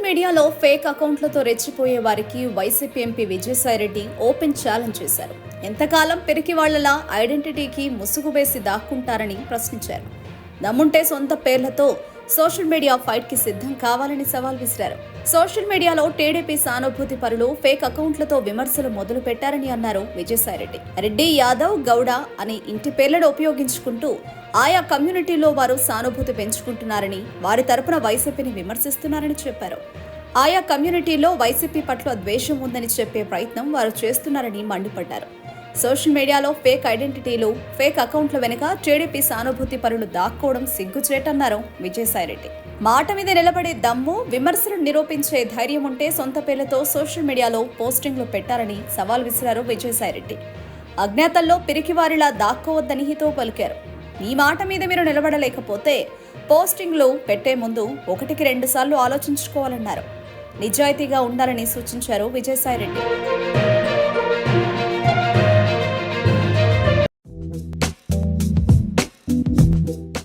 మీడియాలో ఫేక్ అకౌంట్లతో రెచ్చిపోయే వారికి YCP MP Vijayasai Reddy open challenge చేశారు. ఎంతకాలం పెరికి వాళ్లలా ఐడెంటిటీకి ముసుగు వేసి దాక్కుంటారని ప్రశ్నించారు. దమ్ముంటే సొంత పేర్లతో సోషల్ మీడియా ఫైట్ కి సిద్ధం కావాలని సవాల్ విసిరారు. సోషల్ మీడియాలో టీడీపీ సానుభూతి పరులు ఫేక్ అకౌంట్లతో విమర్శలు మొదలు పెట్టారని అన్నారు విజయసాయిరెడ్డి. రెడ్డి, యాదవ్, గౌడ అని ఇంటి పేర్లను ఉపయోగించుకుంటూ ఆయా కమ్యూనిటీలో వారు సానుభూతి పెంచుకుంటున్నారని, వారి తరపున వైసీపీని విమర్శిస్తున్నారని చెప్పారు. ఆయా కమ్యూనిటీలో వైసీపీ పట్ల ద్వేషం ఉందని చెప్పే ప్రయత్నం వారు చేస్తున్నారని మండిపడ్డారు. సోషల్ మీడియాలో ఫేక్ ఐడెంటిటీలు, ఫేక్ అకౌంట్ల వెనుక టీడీపీ సానుభూతి పరులు దాక్కోవడం సిగ్గుచేటన్నారు విజయసాయిరెడ్డి. మాట మీద నిలబడే దమ్ము, విమర్శలను నిరూపించే ధైర్యం ఉంటే సొంత పేర్లతో సోషల్ మీడియాలో పోస్టింగ్లు పెట్టారని సవాల్ విసిరారు విజయసాయిరెడ్డి. అజ్ఞాతంలో పిరికివారిలా దాక్కోవద్దని హితో పలికారు. మీ మాట మీద మీరు నిలబడలేకపోతే పోస్టింగ్లు పెట్టే ముందు 1కి 2 సార్లు ఆలోచించుకోవాలన్నారు. నిజాయితీగా ఉండాలని సూచించారు విజయసాయిరెడ్డి.